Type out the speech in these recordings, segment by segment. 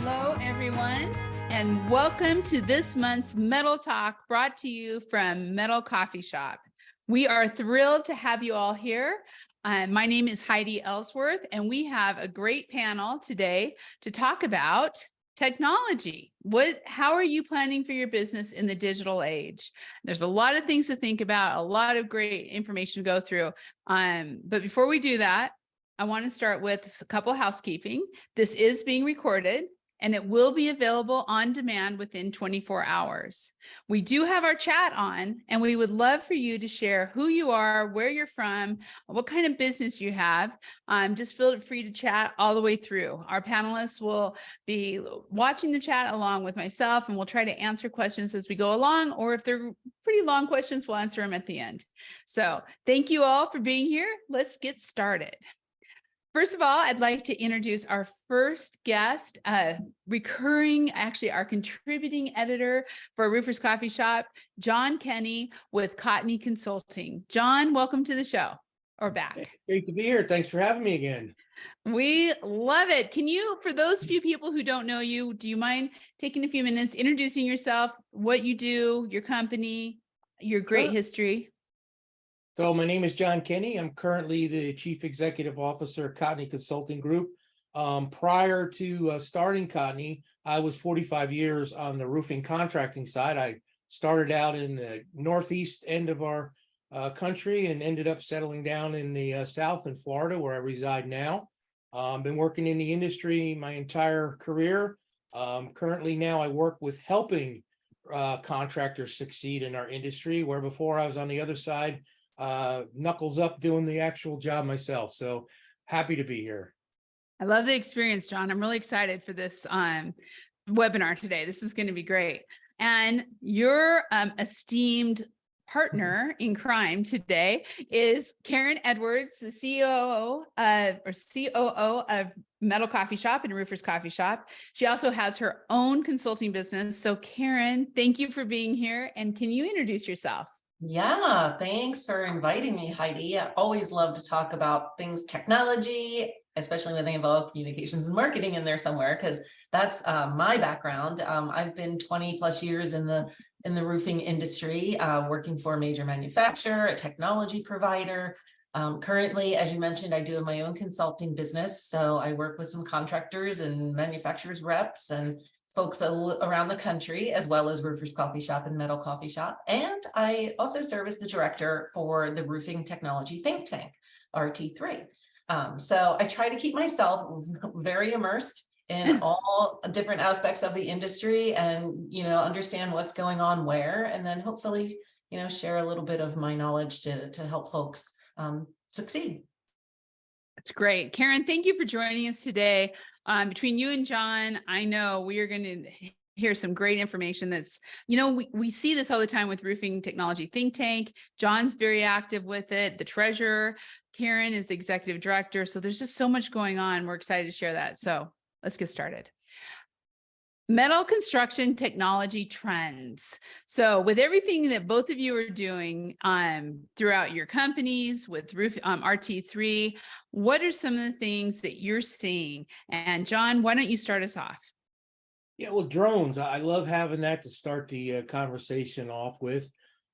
Hello, everyone, and welcome to this month's Metal Talk brought to you from Metal Coffee Shop. We are thrilled to have you all here. My name is Heidi Ellsworth, and we have a great panel today to talk about technology. How are you planning for your business in the digital age? There's a lot of things to think about, a lot of great information to go through. But before we do that, I want to start with a couple housekeeping. This is being recorded, and it will be available on demand within 24 hours. We do have our chat on, and we would love for you to share who you are, where you're from, what kind of business you have. Just feel free to chat all the way through. Our panelists will be watching the chat along with myself, and we'll try to answer questions as we go along, or if they're pretty long questions, we'll answer them at the end. So thank you all for being here. Let's get started. First of all, I'd like to introduce our first guest, our contributing editor for Roofers Coffee Shop, Kenney with Cotney Consulting. John, welcome to the show, or back. Great to be here. Thanks for having me again. We love it. Can you, for those few people who don't know you, do you mind taking a few minutes, introducing yourself, what you do, your company, your great history? So my name is Kenney. I'm currently the Chief Executive Officer at Cotney Consulting Group. Prior to starting Cotney, I was 45 years on the roofing contracting side. I started out in the northeast end of our country and ended up settling down in the south in Florida, where I reside now. Been working in the industry my entire career. Currently now I work with helping contractors succeed in our industry, where before I was on the other side, knuckles up doing the actual job myself. So happy to be here. I love the experience, John. I'm really excited for this webinar today. This is going to be great. And your esteemed partner in crime today is Karen Edwards, the COO of Metal Coffee Shop and Roofers Coffee Shop. She also has her own consulting business. So Karen, thank you for being here. And can you introduce yourself? Yeah, thanks for inviting me, Heidi. I always love to talk about things technology, especially when they involve communications and marketing in there somewhere, because that's my background. I've been 20 plus years in the roofing industry, working for a major manufacturer, a technology provider. Currently, as you mentioned, I do my own consulting business. So I work with some contractors and manufacturers reps and folks around the country, as well as Roofers Coffee Shop and Metal Coffee Shop. And I also serve as the director for the roofing technology think tank, RT3. So I try to keep myself very immersed in all different aspects of the industry and, understand what's going on where, and then hopefully, share a little bit of my knowledge to help folks succeed. That's great. Karen, thank you for joining us today. Between you and John, I know we are going to hear some great information that's, we see this all the time with Roofing Technology Think Tank. John's very active with it, the treasurer. Karen is the executive director. So there's just so much going on. We're excited to share that. So let's get started. Metal construction technology trends. So with everything that both of you are doing throughout your companies with RT3, what are some of the things that you're seeing? And John, why don't you start us off? Yeah, well, drones. I love having that to start the conversation off with.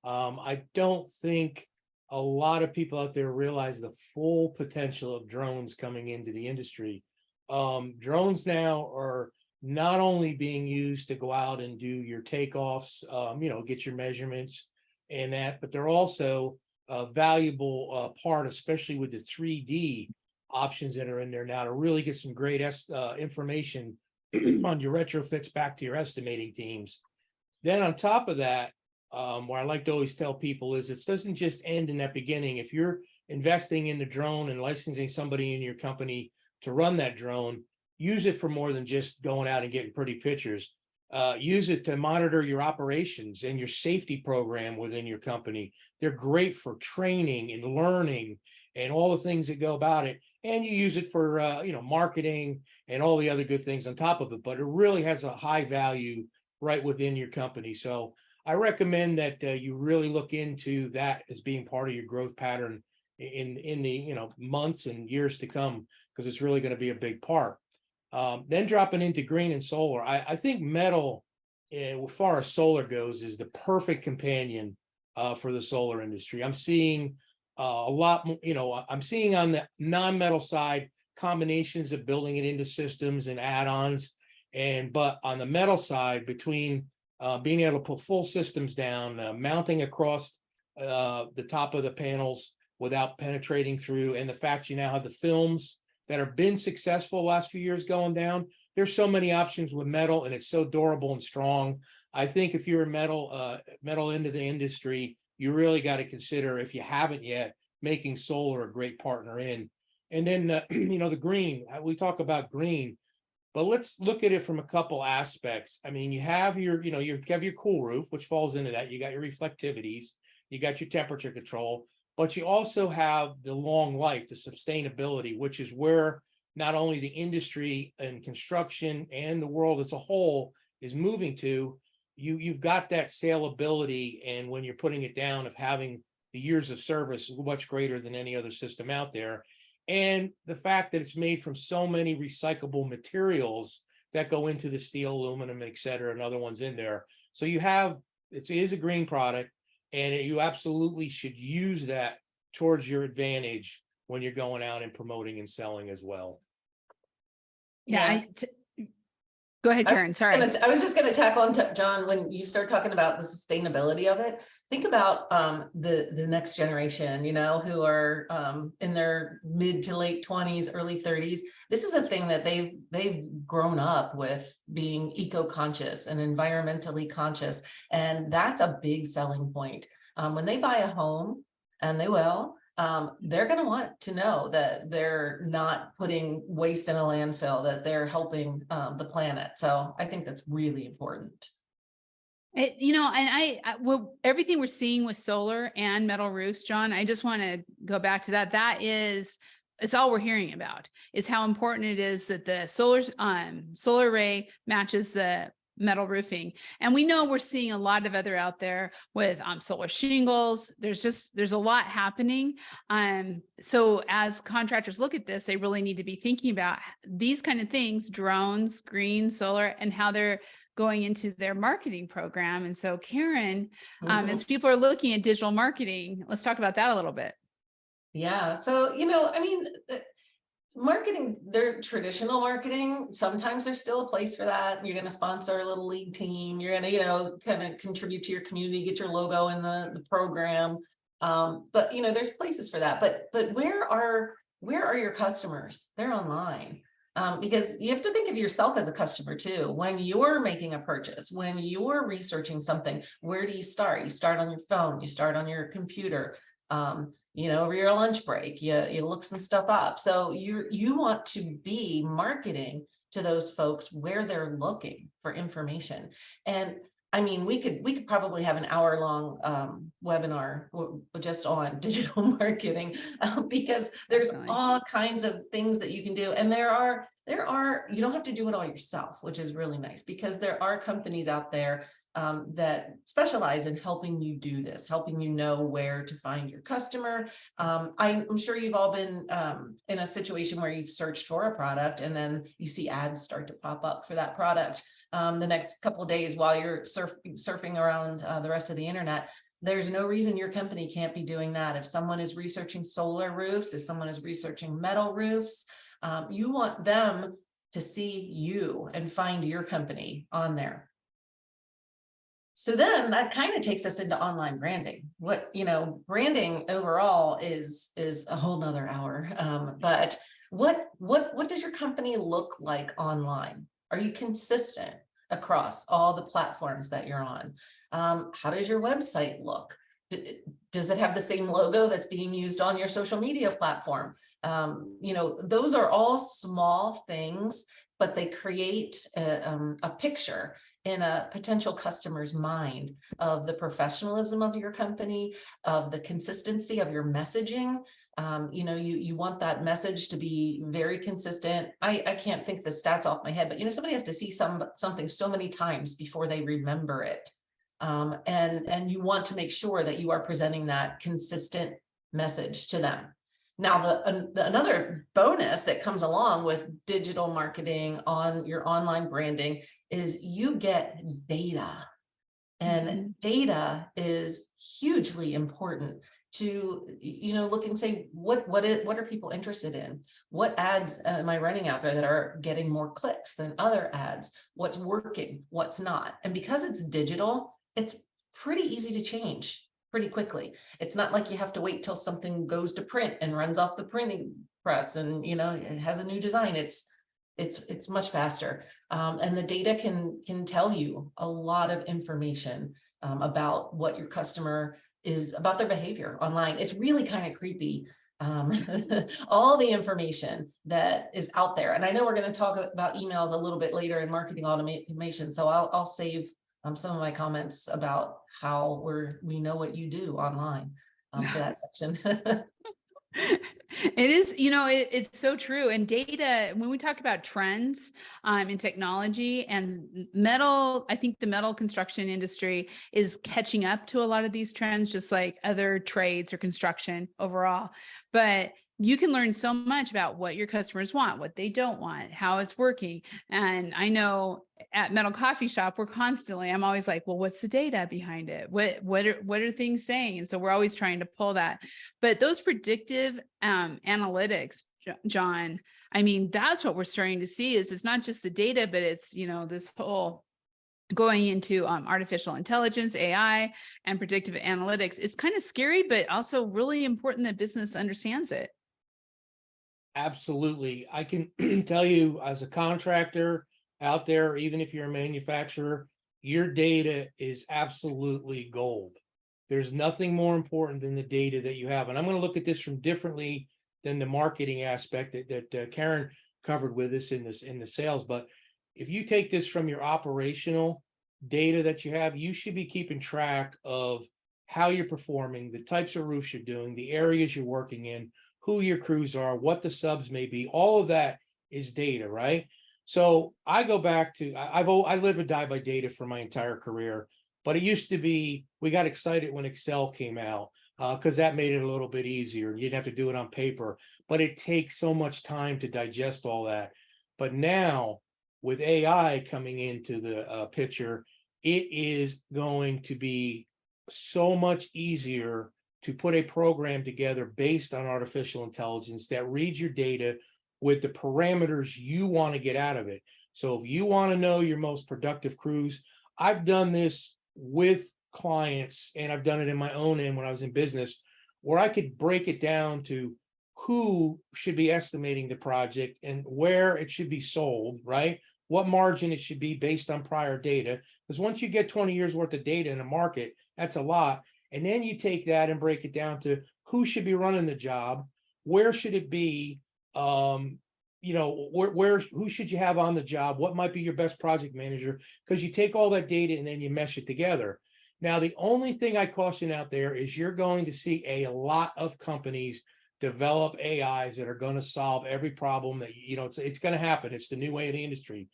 I don't think a lot of people out there realize the full potential of drones coming into the industry. Drones now are not only being used to go out and do your takeoffs, get your measurements and that, but they're also a valuable part, especially with the 3D options that are in there now, to really get some great information on your retrofits back to your estimating teams. Then on top of that, what I like to always tell people is it doesn't just end in that beginning. If you're investing in the drone and licensing somebody in your company to run that drone, use it for more than just going out and getting pretty pictures. Use it to monitor your operations and your safety program within your company. They're great for training and learning and all the things that go about it. And you use it for, marketing and all the other good things on top of it. But it really has a high value right within your company. So I recommend that you really look into that as being part of your growth pattern in the months and years to come, because it's really going to be a big part. Then dropping into green and solar. I think metal, as far as solar goes, is the perfect companion for the solar industry. I'm seeing a lot, I'm seeing on the non-metal side combinations of building it into systems and add-ons. But on the metal side, between being able to put full systems down, mounting across the top of the panels without penetrating through, and the fact you now have the films that have been successful the last few years going down. There's so many options with metal, and it's so durable and strong. I think if you're a metal into the industry, you really got to consider, if you haven't yet, making solar a great partner in. And then the green. We talk about green, but let's look at it from a couple aspects. I mean, you have your cool roof, which falls into that. You got your reflectivities, you got your temperature control. But you also have the long life, the sustainability, which is where not only the industry and construction and the world as a whole is moving to. You've got that saleability, and when you're putting it down, of having the years of service much greater than any other system out there. And the fact that it's made from so many recyclable materials that go into the steel, aluminum, et cetera, and other ones in there. So it is a green product. And you absolutely should use that towards your advantage when you're going out and promoting and selling as well. Yeah. Go ahead, Karen. Sorry. I was just going to tack on to John, when you start talking about the sustainability of it, think about the next generation, who are in their mid to late 20s, early 30s. This is a thing that they've grown up with, being eco-conscious and environmentally conscious. And that's a big selling point. When they buy a home, and they will, they're going to want to know that they're not putting waste in a landfill, that they're helping the planet. So I think that's really important. Everything we're seeing with solar and metal roofs, John, I just want to go back to that. It's all we're hearing about, is how important it is that the solar array matches the metal roofing. And we know we're seeing a lot of other out there with solar shingles. There's a lot happening. So as contractors look at this, they really need to be thinking about these kind of things, drones, green, solar, and how they're going into their marketing program. And so Karen, as people are looking at digital marketing, let's talk about that a little bit. Yeah. So, marketing, their traditional marketing, sometimes there's still a place for that. You're going to sponsor a little league team. You're going to, kind of contribute to your community, get your logo in the program. But, there's places for that. But where are your customers? They're online. Because you have to think of yourself as a customer too. When you're making a purchase, when you're researching something, where do you start? You start on your phone, you start on your computer. Over your lunch break, you look some stuff up. So you want to be marketing to those folks where they're looking for information. And I mean, we could probably have an hour-long webinar just on digital marketing, because there's all kinds of things that you can do. And there are, you don't have to do it all yourself, which is really nice, because there are companies out there that specialize in helping you do this, helping you know where to find your customer. I'm sure you've all been in a situation where you've searched for a product, and then you see ads start to pop up for that product the next couple of days while you're surfing around the rest of the internet. There's no reason your company can't be doing that. If someone is researching solar roofs, if someone is researching metal roofs, you want them to see you and find your company on there. So then that kind of takes us into online branding. Branding overall is a whole nother hour. But what does your company look like online? Are you consistent across all the platforms that you're on? How does your website look? Does it have the same logo that's being used on your social media platform? Those are all small things, but they create a picture in a potential customer's mind of the professionalism of your company, of the consistency of your messaging. You want that message to be very consistent. I can't think the stats off my head, but somebody has to see something so many times before they remember it. And you want to make sure that you are presenting that consistent message to them. Now, another bonus that comes along with digital marketing on your online branding is you get data. And data is hugely important to, look and say, what are people interested in? What ads am I running out there that are getting more clicks than other ads? What's working, what's not? And because it's digital, it's pretty easy to change pretty quickly. It's not like you have to wait till something goes to print and runs off the printing press and, it has a new design. It's much faster. And the data can tell you a lot of information about what your customer is, about their behavior online. It's really kind of creepy. All the information that is out there. And I know we're going to talk about emails a little bit later in marketing automation. So I'll save some of my comments about how we know what you do online for that section. It is, it's so true. And data, when we talk about trends in technology and metal, I think the metal construction industry is catching up to a lot of these trends, just like other trades or construction overall. But you can learn so much about what your customers want, what they don't want, how it's working. And I know at Metal Coffee Shop, I'm always like, well, what's the data behind it? What are things saying? And so we're always trying to pull that. But those predictive analytics, John, I mean, that's what we're starting to see is it's not just the data, but it's, this whole going into artificial intelligence, AI, and predictive analytics. It's kind of scary, but also really important that business understands it. Absolutely. I can tell you as a contractor out there, even if you're a manufacturer, your data is absolutely gold. There's nothing more important than the data that you have. And I'm going to look at this from differently than the marketing aspect that Karen covered with us in the sales. But if you take this from your operational data that you have, you should be keeping track of how you're performing, the types of roofs you're doing, the areas you're working in, who your crews are, what the subs may be. All of that is data, right? So I go back to, I live or die by data for my entire career, but it used to be, we got excited when Excel came out because that made it a little bit easier. You didn't have to do it on paper, but it takes so much time to digest all that. But now with AI coming into the picture, it is going to be so much easier to put a program together based on artificial intelligence that reads your data with the parameters you want to get out of it. So if you want to know your most productive crews, I've done this with clients and I've done it in my own end when I was in business, where I could break it down to who should be estimating the project and where it should be sold, right? What margin it should be based on prior data. Because once you get 20 years worth of data in a market, that's a lot. And then you take that and break it down to who should be running the job, where should it be, who should you have on the job, what might be your best project manager, because you take all that data and then you mesh it together. Now, the only thing I caution out there is you're going to see a lot of companies develop AIs that are going to solve every problem that, it's going to happen. It's the new way of the industry.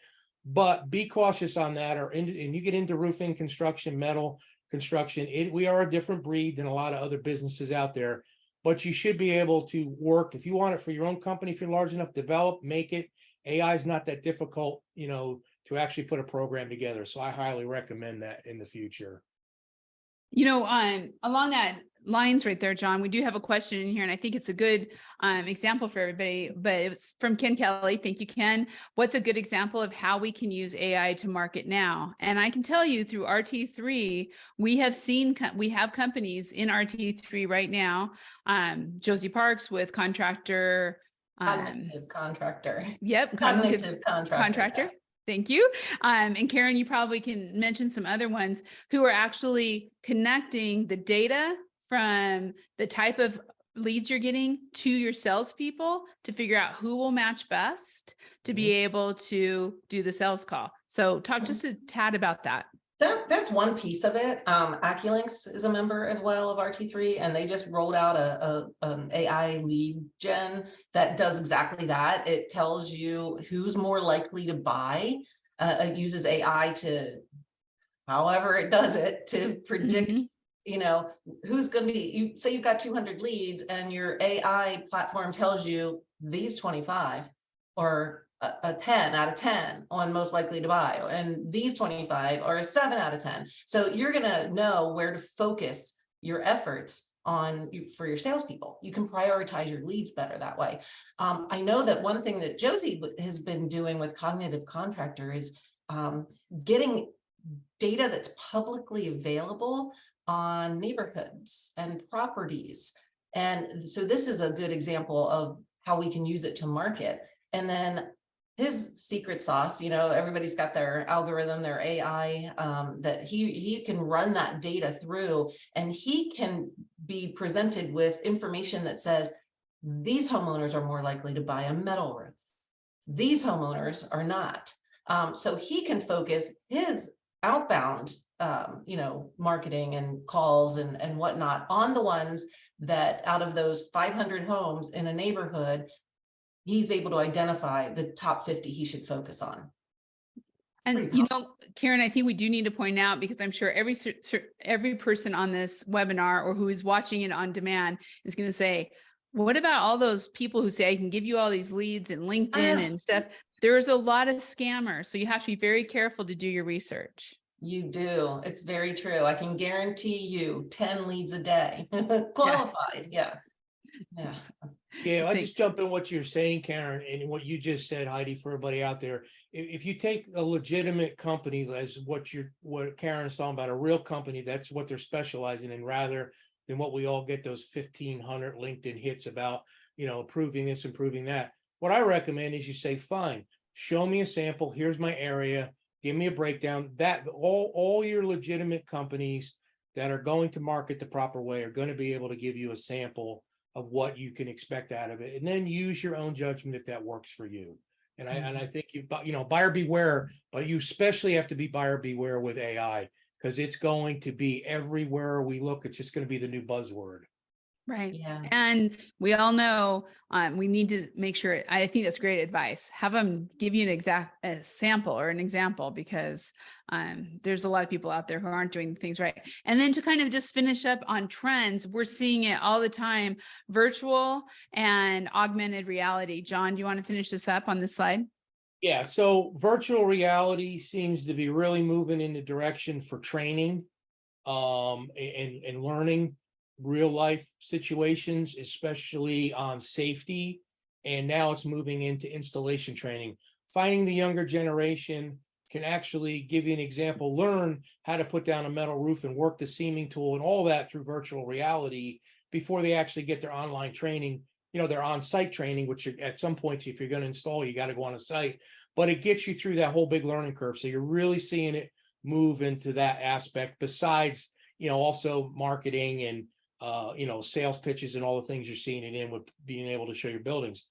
But be cautious on that, and you get into roofing, construction, metal, construction, we are a different breed than a lot of other businesses out there, but you should be able to work. If you want it for your own company, if you're large enough, develop, make it. AI is not that difficult, to actually put a program together. So I highly recommend that in the future. Along that lines right there, John, we do have a question in here, and I think it's a good example for everybody, but it was from Ken Kelly. Thank you, Ken. What's a good example of how we can use AI to market now? And I can tell you through RT3, we have companies in RT3 right now. Josie Parks with contractor. Cognitive contractor. Yep. Cognitive contractor. Thank you. And Karen, you probably can mention some other ones who are actually connecting the data from the type of leads you're getting to your salespeople to figure out who will match best to be able to do the sales call. So talk just a tad about that. That's one piece of it. AccuLynx is a member as well of RT3, and they just rolled out an AI lead gen that does exactly that. It tells you who's more likely to buy. It uses AI to, however it does it, to predict you know, who's going to be, you say you've got 200 leads and your AI platform tells you these 25 or a 10 out of 10 on most likely to buy, and these 25 are a 7 out of 10. So you're going to know where to focus your efforts on for your salespeople. You can prioritize your leads better that way. I know that one thing that Josie has been doing with Cognitive Contractor is getting data that's publicly available on neighborhoods and properties. And so this is a good example of how we can use it to market. And then his secret sauce, you know, everybody's got their algorithm, their AI, that he can run that data through, and he can be presented with information that says, these homeowners are more likely to buy a metal roof. These homeowners are not. So he can focus his outbound, you know, marketing and calls and whatnot on the ones that out of those 500 homes in a neighborhood, he's able to identify the top 50 he should focus on. And you know, Karen, I think we do need to point out, because I'm sure every person on this webinar or who is watching it on demand is going to say, what about all those people who say I can give you all these leads and LinkedIn and stuff? There's a lot of scammers. So you have to be very careful to do your research. You do. It's very true. I can guarantee you 10 leads a day. Qualified. Yeah. I just jump in what you're saying, Karen, and what you just said, Heidi, for everybody out there. If you take a legitimate company as what Karen's talking about, a real company, that's what they're specializing in, rather than what we all get those 1,500 LinkedIn hits about, you know, improving this, improving that. What I recommend is you say, fine, show me a sample. Here's my area. Give me a breakdown. That all your legitimate companies that are going to market the proper way are going to be able to give you a sample of what you can expect out of it, and then use your own judgment if that works for you. And I think buyer beware, but you especially have to be buyer beware with AI, because it's going to be everywhere we look. It's just going to be the new buzzword. Right. Yeah. And we all know we need to make sure, I think that's great advice. Have them give you a sample or an example, because there's a lot of people out there who aren't doing things right. And then to kind of just finish up on trends, we're seeing it all the time, virtual and augmented reality. John, do you want to finish this up on this slide? Yeah, so virtual reality seems to be really moving in the direction for training and learning real life situations, especially on safety. And now it's moving into installation training. Finding the younger generation can actually give you an example, learn how to put down a metal roof and work the seaming tool and all that through virtual reality before they actually get their online training, you know, their on-site training, which at some point, if you're going to install, you got to go on a site, but it gets you through that whole big learning curve. So you're really seeing it move into that aspect, besides, you know, also marketing and sales pitches and all the things you're seeing it in with being able to show your buildings.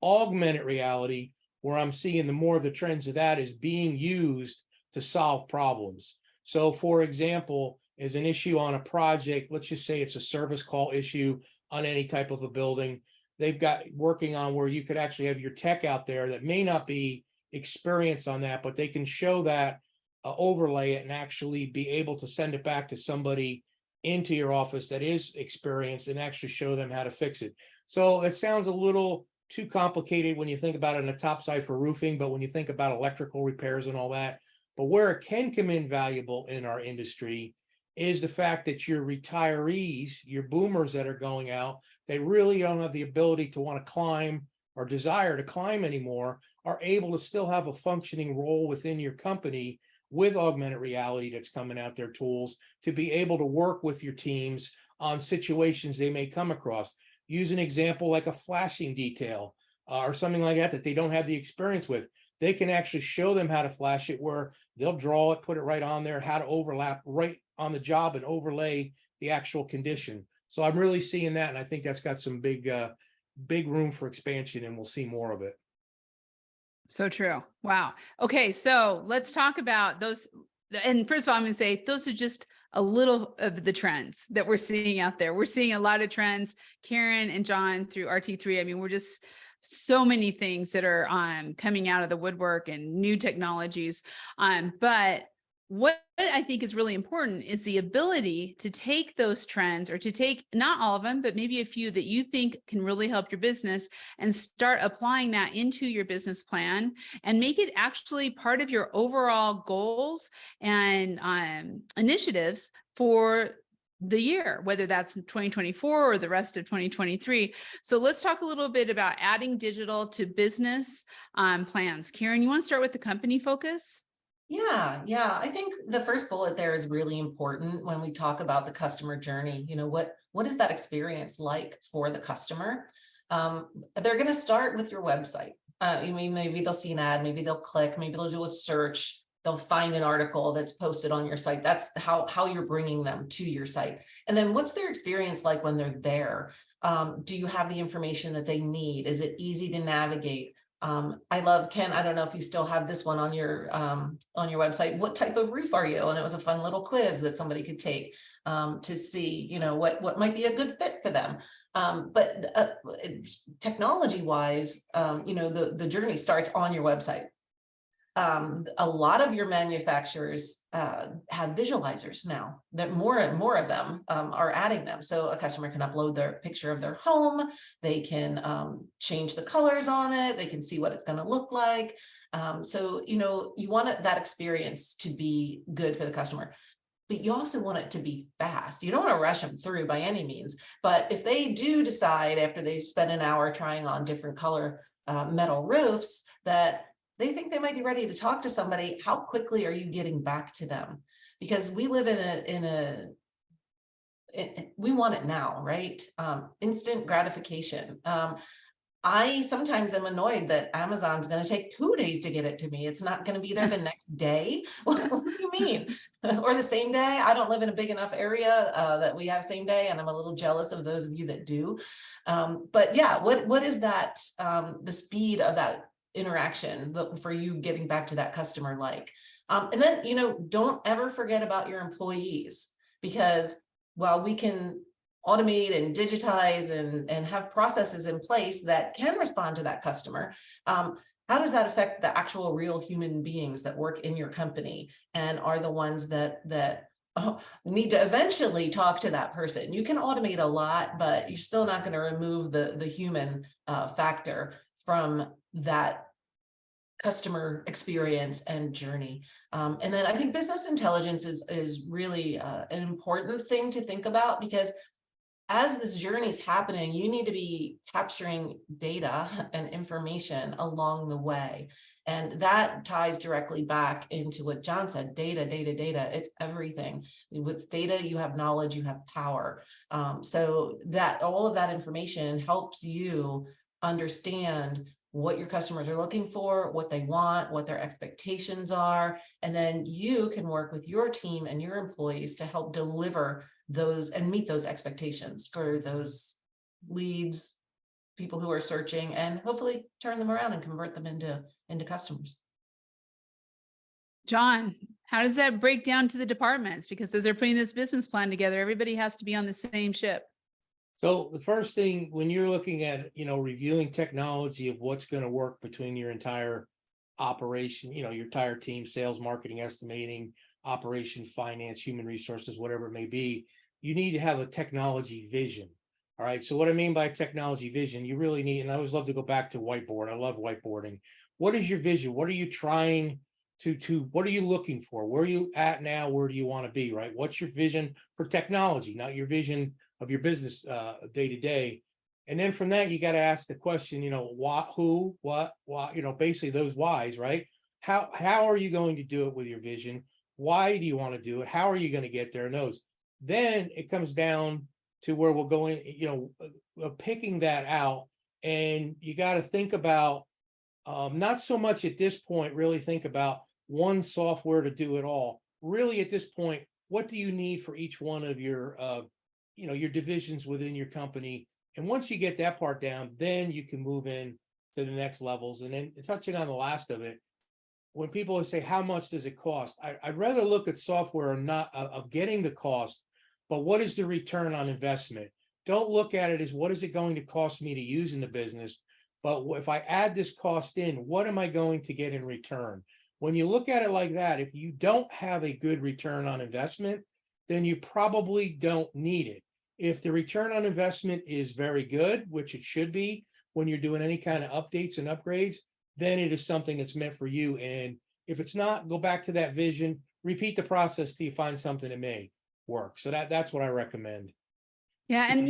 Augmented reality, where I'm seeing the more of the trends of that, is being used to solve problems. So for example, as an issue on a project, let's just say it's a service call issue on any type of a building, they've got working on where you could actually have your tech out there that may not be experienced on that, but they can show that, overlay it, and actually be able to send it back to somebody into your office that is experienced and actually show them how to fix it. So it sounds a little too complicated when you think about it on the top side for roofing, but when you think about electrical repairs and all that, but where it can come in valuable in our industry is the fact that your retirees, your boomers that are going out, they really don't have the ability to want to climb or desire to climb anymore, are able to still have a functioning role within your company with augmented reality that's coming out, their tools to be able to work with your teams on situations they may come across. Use an example like a flashing detail or something like that they don't have the experience with. They can actually show them how to flash it, where they'll draw it, put it right on there, how to overlap right on the job and overlay the actual condition. So I'm really seeing that, and I think that's got some big room for expansion, and we'll see more of it. So true. Wow. Okay. So let's talk about those. And first of all, I'm going to say those are just a little of the trends that we're seeing out there. We're seeing a lot of trends, Karen and John, through RT3. I mean, we're just so many things that are coming out of the woodwork and new technologies. But what I think is really important is the ability to take those trends, or to take not all of them, but maybe a few that you think can really help your business, and start applying that into your business plan and make it actually part of your overall goals and initiatives for the year, whether that's 2024 or the rest of 2023. So let's talk a little bit about adding digital to business plans. Karen, you want to start with the company focus? Yeah. I think the first bullet there is really important when we talk about the customer journey. You know, what is that experience like for the customer? They're going to start with your website. Maybe they'll see an ad, maybe they'll click, maybe they'll do a search. They'll find an article that's posted on your site. That's how you're bringing them to your site. And then what's their experience like when they're there? Do you have the information that they need? Is it easy to navigate? I love, Ken, I don't know if you still have this one on your website. What type of roof are you? And it was a fun little quiz that somebody could take to see, you know, what might be a good fit for them. But technology wise, you know, the journey starts on your website. A lot of your manufacturers have visualizers now, that more and more of them are adding them. So a customer can upload their picture of their home. They can change the colors on it. They can see what it's going to look like. So, you know, you want that experience to be good for the customer, but you also want it to be fast. You don't want to rush them through by any means. But if they do decide after they spend an hour trying on different color metal roofs that they think they might be ready to talk to somebody, how quickly are you getting back to them? Because we live we want it now, right? Instant gratification. I sometimes am annoyed that Amazon's going to take 2 days to get it to me. It's not going to be there the next day. What do you mean? Or the same day? I don't live in a big enough area that we have same day, and I'm a little jealous of those of you that do. But yeah, what is that, the speed of that interaction for you getting back to that customer like? And then, you know, don't ever forget about your employees, because while we can automate and digitize and have processes in place that can respond to that customer, how does that affect the actual real human beings that work in your company and are the ones that need to eventually talk to that person? You can automate a lot, but you're still not going to remove the human factor from that customer experience and journey. And then I think business intelligence is really an important thing to think about, because as this journey is happening, you need to be capturing data and information along the way. And that ties directly back into what John said, data. It's everything. With data, you have knowledge, you have power. So that all of that information helps you understand what your customers are looking for, what they want, what their expectations are. And then you can work with your team and your employees to help deliver those and meet those expectations for those leads, people who are searching, and hopefully turn them around and convert them into customers. John, how does that break down to the departments? Because as they're putting this business plan together, everybody has to be on the same ship. So the first thing, when you're looking at, you know, reviewing technology of what's going to work between your entire operation, you know, your entire team, sales, marketing, estimating, operation, finance, human resources, whatever it may be, you need to have a technology vision. All right. So what I mean by technology vision, you really need, and I always love to go back to whiteboard. I love whiteboarding. What is your vision? What are you trying what are you looking for? Where are you at now? Where do you want to be? Right. What's your vision for technology, not your vision of your business day to day? And then from that, you got to ask the question, you know, what, who, what, you know, basically those whys, right? How are you going to do it with your vision? Why do you want to do it? How are you going to get there? And those, then it comes down to where we're going, you know, picking that out. And you got to think about, not so much at this point, really think about one software to do it all. Really at this point, what do you need for each one of your, you know, your divisions within your company? And once you get that part down, then you can move in to the next levels. And then touching on the last of it, when people say, how much does it cost? I'd rather look at software not of getting the cost, but what is the return on investment? Don't look at it as what is it going to cost me to use in the business, but if I add this cost in, what am I going to get in return? When you look at it like that, if you don't have a good return on investment, then you probably don't need it. If the return on investment is very good, which it should be when you're doing any kind of updates and upgrades, then it is something that's meant for you. And if it's not, go back to that vision, repeat the process till you find something that may work. So that's what I recommend. Yeah. And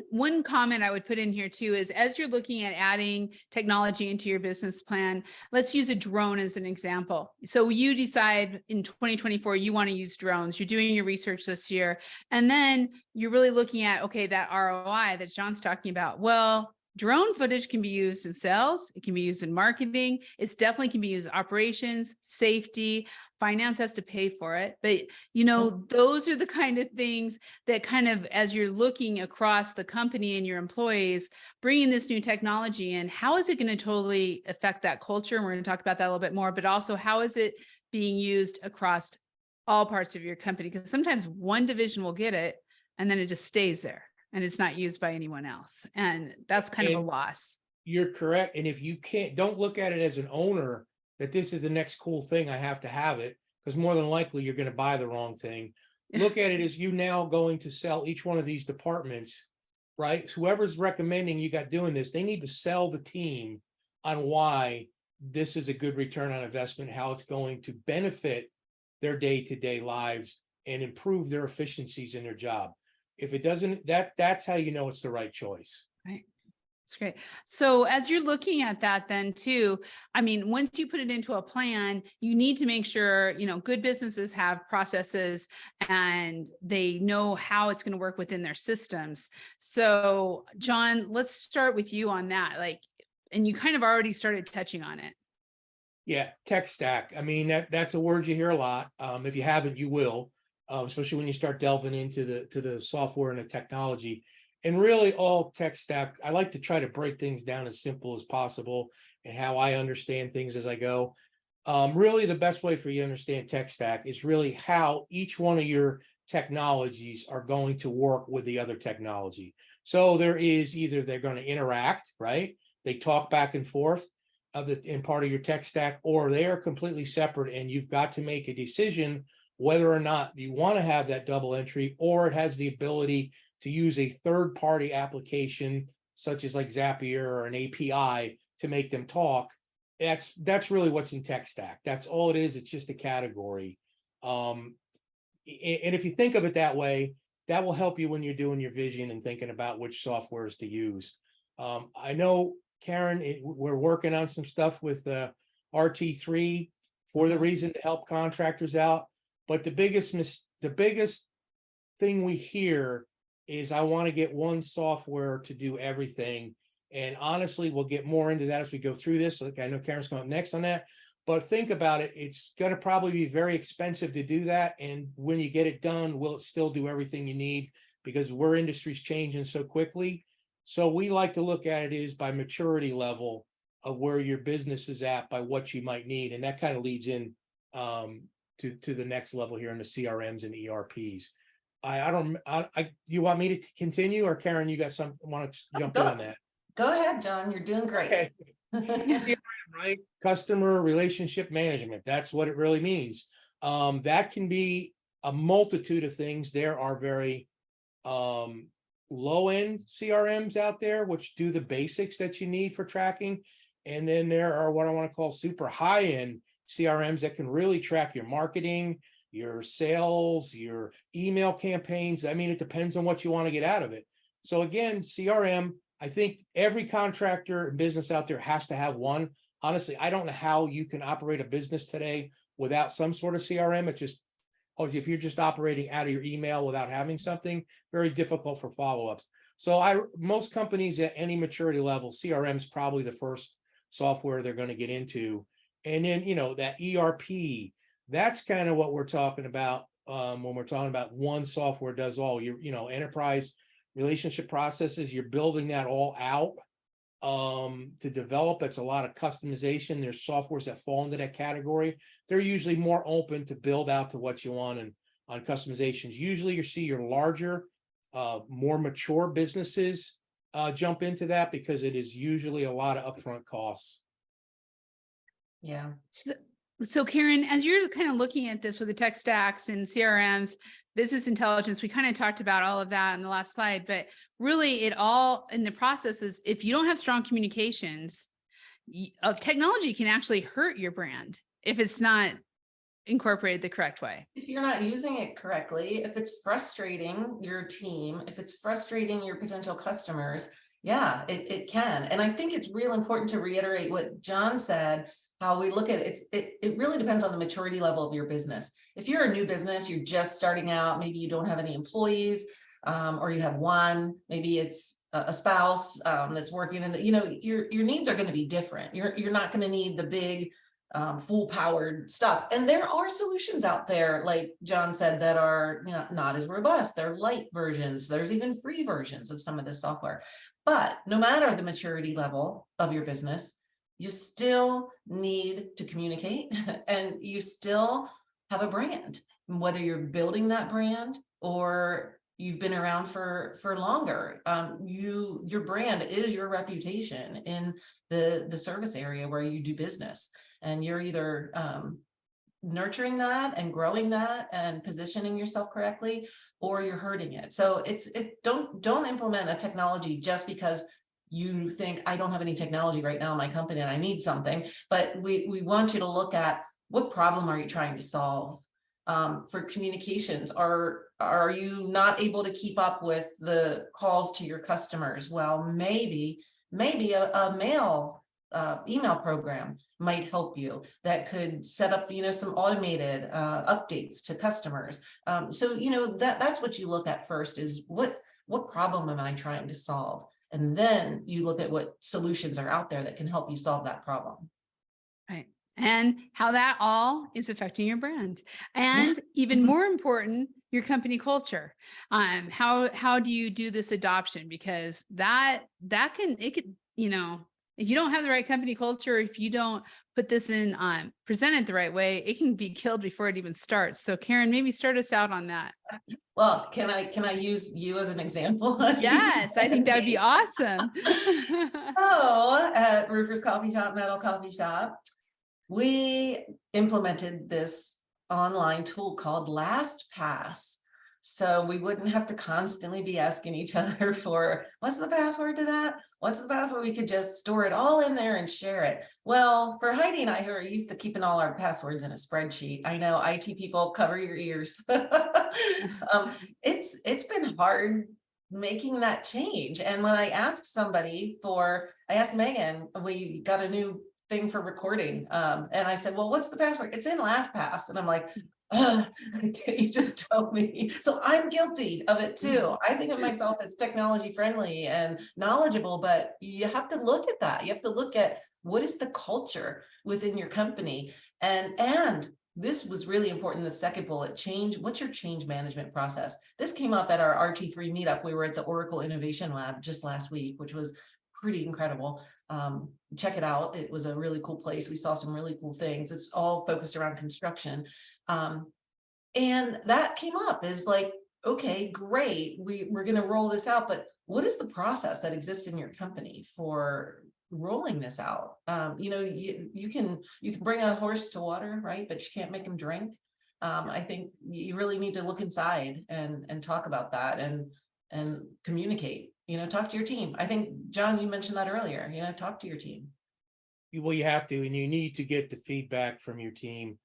one comment I would put in here too is, as you're looking at adding technology into your business plan, let's use a drone as an example. So you decide in 2024, you want to use drones, you're doing your research this year, and then you're really looking at, okay, that ROI that John's talking about. Well, drone footage can be used in sales. It can be used in marketing. It's definitely can be used in operations, safety, finance has to pay for it. But, those are the kind of things that kind of, as you're looking across the company and your employees, bringing this new technology in, how is it going to totally affect that culture? And we're going to talk about that a little bit more, but also how is it being used across all parts of your company? Because sometimes one division will get it and then it just stays there and it's not used by anyone else. And that's kind of a loss. You're correct. And if you don't look at it as an owner, that this is the next cool thing, I have to have it, because more than likely you're going to buy the wrong thing. Look at it as you now going to sell each one of these departments, right? Whoever's recommending you got doing this, they need to sell the team on why this is a good return on investment, how it's going to benefit their day-to-day lives and improve their efficiencies in their job. If it doesn't, that's how you know it's the right choice. Right. That's great. So as you're looking at that then too, I mean, once you put it into a plan, you need to make sure, good businesses have processes and they know how it's going to work within their systems. So John, let's start with you on that. And you kind of already started touching on it. Yeah, tech stack. I mean, that's a word you hear a lot. If you haven't, you will, especially when you start delving into the software and the technology. And really all tech stack, I like to try to break things down as simple as possible and how I understand things as I go. Really, the best way for you to understand tech stack is really how each one of your technologies are going to work with the other technology. So there is either they're going to interact, right? They talk back and forth in part of your tech stack, or they are completely separate. And you've got to make a decision whether or not you want to have that double entry, or it has the ability to use a third-party application such as like Zapier or an API to make them talk. That's really what's in tech stack. That's all it is. It's just a category. And if you think of it that way, that will help you when you're doing your vision and thinking about which softwares to use. I know, Karen, we're working on some stuff with RT3 for the reason to help contractors out. But the biggest thing we hear is I want to get one software to do everything. And honestly, we'll get more into that as we go through this. Like I know Karen's coming up next on that, but think about it. It's going to probably be very expensive to do that. And when you get it done, will it still do everything you need? Because our industry's changing so quickly. So we like to look at it is by maturity level of where your business is at, by what you might need. And that kind of leads in to the next level here in the CRMs and ERPs. You want me to continue, or Karen, you got want to jump in on that? Go ahead, John. You're doing great. Okay. CRM, right? Customer relationship management. That's what it really means. That can be a multitude of things. There are very low-end CRMs out there, which do the basics that you need for tracking. And then there are what I want to call super high-end CRMs that can really track your marketing, your sales, your email campaigns. I mean, it depends on what you want to get out of it. So again, CRM, I think every contractor and business out there has to have one. Honestly, I don't know how you can operate a business today without some sort of CRM. It's just, if you're just operating out of your email without having something, very difficult for follow-ups. So most companies at any maturity level, CRM is probably the first software they're going to get into. And then, that ERP, that's kind of what we're talking about when we're talking about one software does all. Your, enterprise relationship processes, you're building that all out to develop. It's a lot of customization. There's softwares that fall into that category. They're usually more open to build out to what you want and on customizations. Usually you see your larger, more mature businesses jump into that because it is usually a lot of upfront costs. Yeah. So Karen, as you're kind of looking at this with the tech stacks and CRMs, business intelligence, we kind of talked about all of that in the last slide, but really it all in the process is if you don't have strong communications, technology can actually hurt your brand if it's not incorporated the correct way. If you're not using it correctly, if it's frustrating your team, if it's frustrating your potential customers, yeah, it can. And I think it's real important to reiterate what John said, how we look at it. It really depends on the maturity level of your business. If you're a new business, you're just starting out, maybe you don't have any employees, or you have one, maybe it's a spouse that's working in the, your needs are going to be different. You're not going to need the big full powered stuff. And there are solutions out there, like John said, that are not as robust. They're light versions. There's even free versions of some of this software. But no matter the maturity level of your business, you still need to communicate and you still have a brand, whether you're building that brand or you've been around for longer. Your brand is your reputation in the service area where you do business. And you're either nurturing that and growing that and positioning yourself correctly, or you're hurting it. So don't implement a technology just because you think I don't have any technology right now in my company and I need something. But we want you to look at what problem are you trying to solve? For communications, are you not able to keep up with the calls to your customers? Well, maybe a mail email program might help you that could set up some automated updates to customers. So that's what you look at first, is what problem am I trying to solve, and then you look at what solutions are out there that can help you solve that problem. Right. And how that all is affecting your brand. And even more important, your company culture. How do you do this adoption? Because it could, if you don't have the right company culture, if you don't put this in, present it the right way, it can be killed before it even starts. So Karen, maybe start us out on that. Well, can I use you as an example? Yes, I think that would be awesome. So at Roofers Coffee Shop, Metal Coffee Shop, we implemented this online tool called LastPass. So we wouldn't have to constantly be asking each other for, what's the password to that? What's the password? We could just store it all in there and share it. Well, for Heidi and I, who are used to keeping all our passwords in a spreadsheet, I know IT people, cover your ears. It's been hard making that change. And when I asked Megan, we got a new thing for recording. And I said, well, what's the password? It's in LastPass. And I'm like, you just told me. So I'm guilty of it too. I think of myself as technology friendly and knowledgeable, but you have to look at that. You have to look at what is the culture within your company. And this was really important. The second bullet, change. What's your change management process? This came up at our RT3 meetup. We were at the Oracle Innovation Lab just last week, which was pretty incredible. Check it out. It was a really cool place. We saw some really cool things. It's all focused around construction. And that came up is like, okay, great. We're going to roll this out, but what is the process that exists in your company for rolling this out? You can bring a horse to water, right? But you can't make him drink. I think you really need to look inside and talk about that and communicate. Talk to your team. I think, John, you mentioned that earlier, talk to your team. Well, you have to, and you need to get the feedback from your team.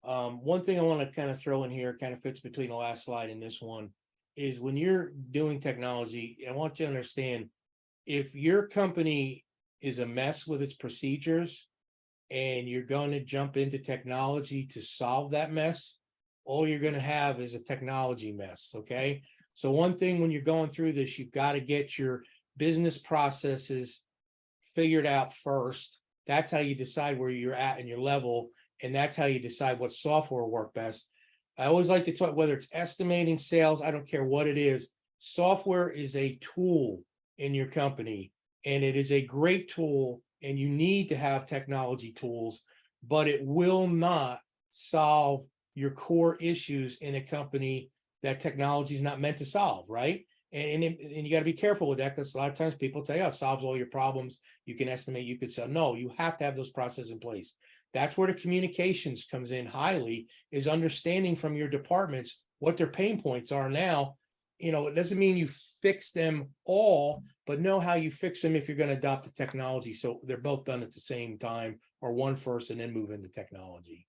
One thing I want to kind of throw in here, kind of fits between the last slide and this one, is when you're doing technology, I want you to understand, if your company is a mess with its procedures and you're going to jump into technology to solve that mess, all you're going to have is a technology mess. Okay. So one thing when you're going through this, you've got to get your business processes figured out first. That's how you decide where you're at in your level. And that's how you decide what software will work best. I always like to talk, whether it's estimating, sales, I don't care what it is. Software is a tool in your company, and it is a great tool, and you need to have technology tools, but it will not solve your core issues in a company that technology is not meant to solve, right? And you got to be careful with that, because a lot of times people tell you, it solves all your problems. You can estimate, you could sell. No, you have to have those processes in place. That's where the communications comes in highly, is understanding from your departments what their pain points are now. It doesn't mean you fix them all, but know how you fix them if you're going to adopt the technology. So they're both done at the same time, or one first and then move into technology.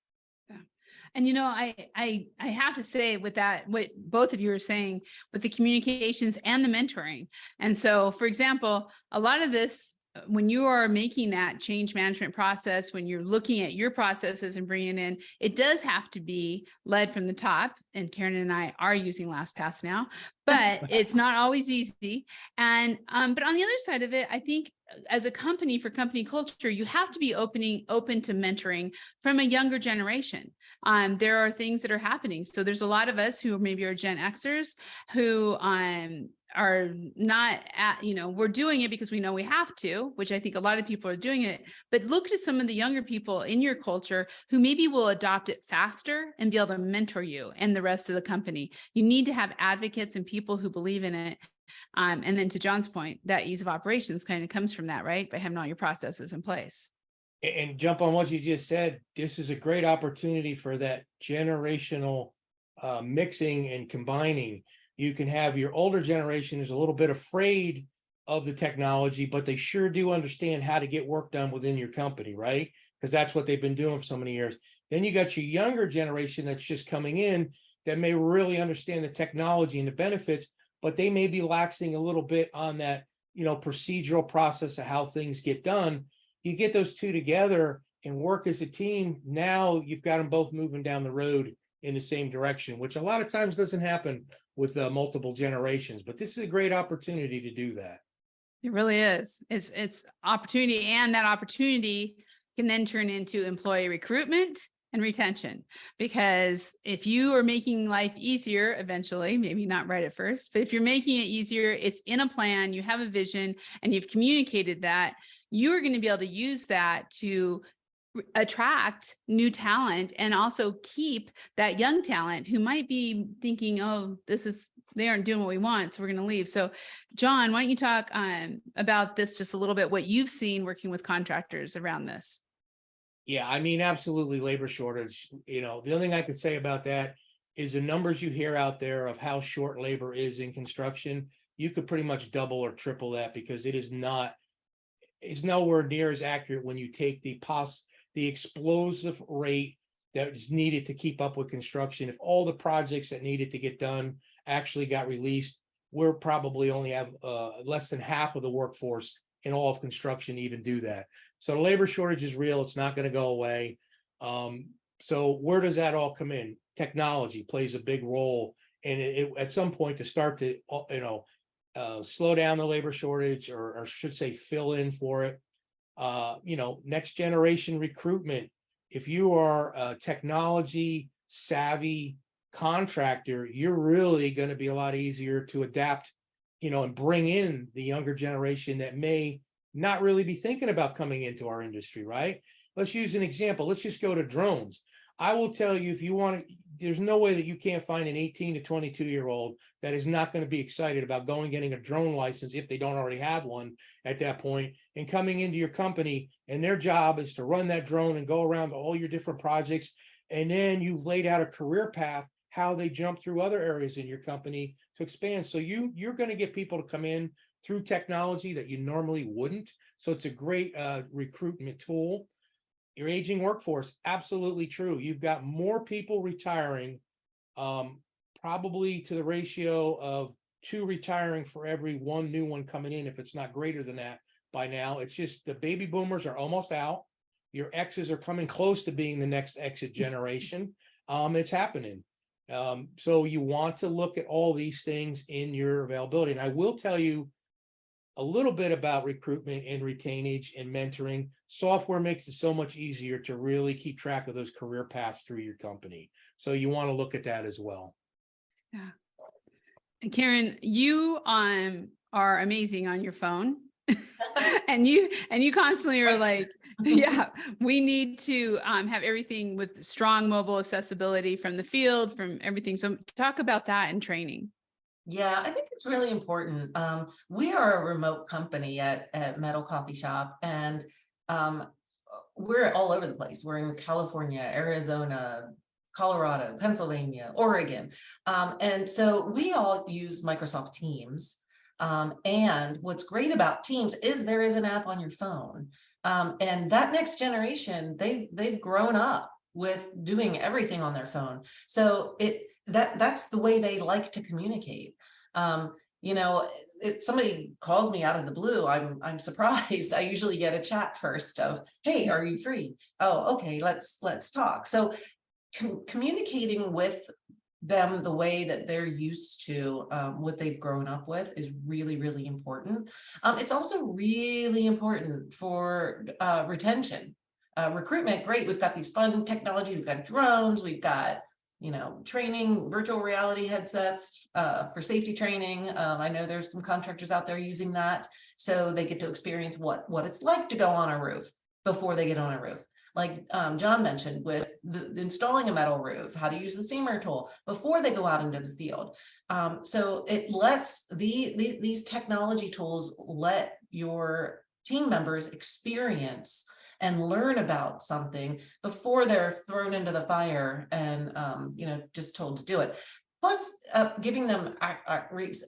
And I have to say with that, what both of you are saying with the communications and the mentoring. And so, for example, a lot of this, when you are making that change management process, when you're looking at your processes and bringing it in, it does have to be led from the top. And Karen and I are using LastPass now, but it's not always easy. And but on the other side of it, I think as a company, for company culture, you have to be open to mentoring from a younger generation. There are things that are happening. So there's a lot of us who maybe are Gen Xers who are not at, we're doing it because we know we have to, which I think a lot of people are doing it, but look to some of the younger people in your culture who maybe will adopt it faster and be able to mentor you and the rest of the company. You need to have advocates and people who believe in it. And then to John's point, that ease of operations kind of comes from that, right? By having all your processes in place. And jump on what you just said. This is a great opportunity for that generational mixing and combining. You can have your older generation is a little bit afraid of the technology, but they sure do understand how to get work done within your company, right? Because that's what they've been doing for so many years. Then you got your younger generation that's just coming in that may really understand the technology and the benefits, but they may be laxing a little bit on that, procedural process of how things get done. You get those two together and work as a team. Now you've got them both moving down the road in the same direction, which a lot of times doesn't happen with multiple generations, but this is a great opportunity to do that. It really is. It's opportunity, and that opportunity can then turn into employee recruitment and retention. Because if you are making life easier, eventually, maybe not right at first, but if you're making it easier, it's in a plan, you have a vision, and you've communicated that, you're going to be able to use that to attract new talent and also keep that young talent who might be thinking, oh, they aren't doing what we want, so we're going to leave. So John, why don't you talk about this just a little bit, what you've seen working with contractors around this? Yeah, I mean, absolutely labor shortage. The only thing I could say about that is the numbers you hear out there of how short labor is in construction. You could pretty much double or triple that, because it's nowhere near as accurate when you take the explosive rate that is needed to keep up with construction. If all the projects that needed to get done actually got released, we're probably only have less than half of the workforce in all of construction to even do that. So the labor shortage is real. It's not going to go away. So where does that all come in? Technology plays a big role, and it at some point to start to slow down the labor shortage, or should say fill in for it. Next generation recruitment. If you are a technology savvy contractor, you're really going to be a lot easier to adapt, and bring in the younger generation that may not really be thinking about coming into our industry, right? Let's use an example. Let's just go to drones. I will tell you, if you want to, there's no way that you can't find an 18 to 22-year-old that is not going to be excited about getting a drone license if they don't already have one at that point, and coming into your company, and their job is to run that drone and go around to all your different projects. And then you've laid out a career path, how they jump through other areas in your company to expand. So you're going to get people to come in through technology that you normally wouldn't. So it's a great recruitment tool. Your aging workforce, absolutely true. You've got more people retiring, probably to the ratio of 2 retiring for every 1 new one coming in, if it's not greater than that by now. It's just the baby boomers are almost out. Your X's are coming close to being the next exit generation. It's happening. So you want to look at all these things in your availability. And I will tell you a little bit about recruitment and retainage and mentoring. Software makes it so much easier to really keep track of those career paths through your company. So you want to look at that as well. Yeah. And Karen, you are amazing on your phone. and you constantly are like, yeah, we need to have everything with strong mobile accessibility from the field, from everything. So talk about that in training. Yeah, I think it's really important. We are a remote company at Metal Coffee Shop, and we're all over the place. We're in California, Arizona, Colorado, Pennsylvania, Oregon. And so we all use Microsoft Teams. And what's great about Teams is there is an app on your phone. And that next generation, they've grown up with doing everything on their phone. So that's the way they like to communicate. If somebody calls me out of the blue, I'm surprised. I usually get a chat first of, hey, are you free? Oh, okay, let's talk. So communicating with them the way that they're used to, what they've grown up with, is really, really important. It's also really important for retention. Recruitment, great. We've got these fun technology. We've got drones. We've got, training, virtual reality headsets for safety training. I know there's some contractors out there using that, so they get to experience what it's like to go on a roof before they get on a roof. Like John mentioned with installing a metal roof, how to use the seamer tool before they go out into the field. So it lets these technology tools let your team members experience and learn about something before they're thrown into the fire and just told to do it. Plus, giving them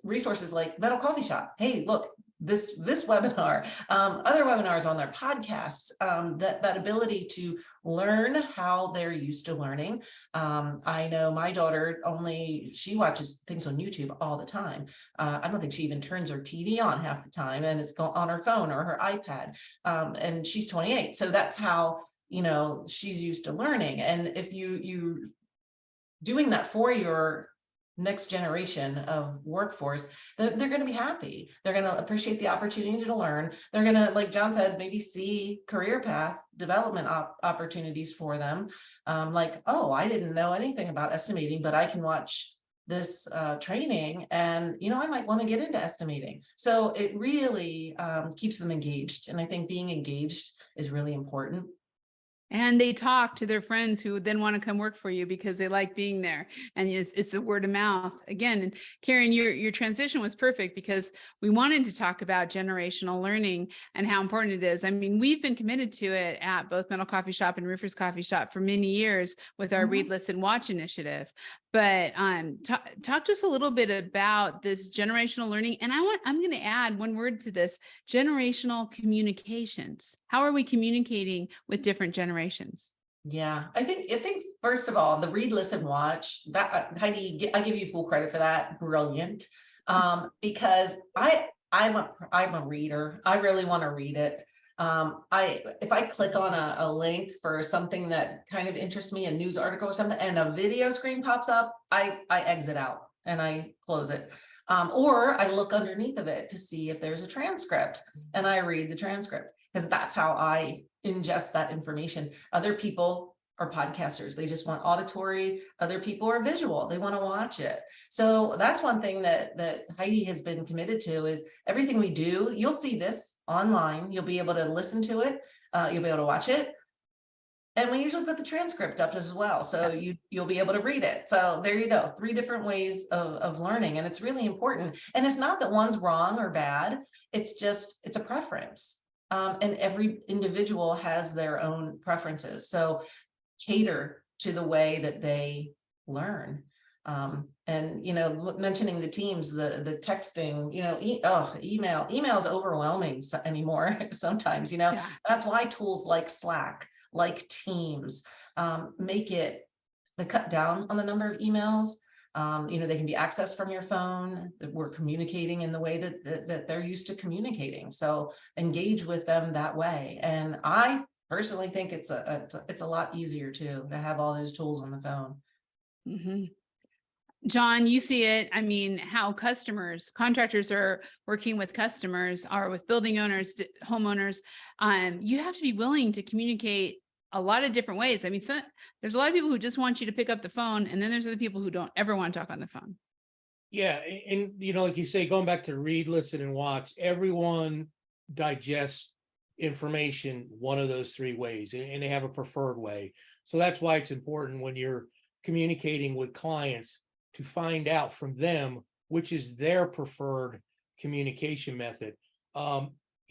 resources like Metal Coffee Shop. Hey, look, this webinar, other webinars on their podcasts, that ability to learn how they're used to learning. I know my daughter she watches things on YouTube all the time. I don't think she even turns her TV on half the time, and it's on her phone or her iPad. And she's 28, so that's how she's used to learning. And if you doing that for your next generation of workforce, they're going to be happy. They're going to appreciate the opportunity to learn. They're going to, like John said, maybe see career path development opportunities for them. Like, oh, I didn't know anything about estimating, but I can watch this training and, I might want to get into estimating. So it really keeps them engaged. And I think being engaged is really important. And they talk to their friends who then want to come work for you because they like being there. And it's a word of mouth. Again, and Karen, your transition was perfect because we wanted to talk about generational learning and how important it is. I mean, we've been committed to it at both Metal Coffee Shop and Roofers Coffee Shop for many years with our Read, Listen, Watch initiative. But talk to us a little bit about this generational learning. And I'm going to add one word to this: generational communications. How are we communicating with different generations? Yeah, I think first of all, the Read, Listen, Watch, that Heidi, I give you full credit for that. Brilliant. Because I'm a reader. I really want to read it. If I click on a link for something that kind of interests me, a news article or something, and a video screen pops up, I exit out and I close it. Or I look underneath of it to see if there's a transcript and I read the transcript, because that's how I ingest that information. Other people are podcasters. They just want auditory. Other people are visual. They want to watch it. So that's one thing that Heidi has been committed to, is everything we do, you'll see this online. You'll be able to listen to it. You'll be able to watch it. And we usually put the transcript up as well. So yes, you'll be able to read it. So there you go. 3 different ways of learning. And it's really important. And it's not that one's wrong or bad. It's a preference. And every individual has their own preferences. So cater to the way that they learn. And, mentioning the Teams, the texting, email is overwhelming anymore sometimes, yeah. That's why tools like Slack, like Teams, make it, they cut down on the number of emails. They can be accessed from your phone. That we're communicating in the way that they're used to communicating. So engage with them that way. And I personally think it's a lot easier to have all those tools on the phone. Mm-hmm. John, you see it. I mean, how contractors are working with customers, or with building owners, homeowners. You have to be willing to communicate a lot of different ways. I mean, there's a lot of people who just want you to pick up the phone, and then there's other people who don't ever want to talk on the phone. Yeah. And, like you say, going back to read, listen, and watch, everyone digests information one of those 3 ways, and they have a preferred way. So that's why it's important when you're communicating with clients to find out from them which is their preferred communication method.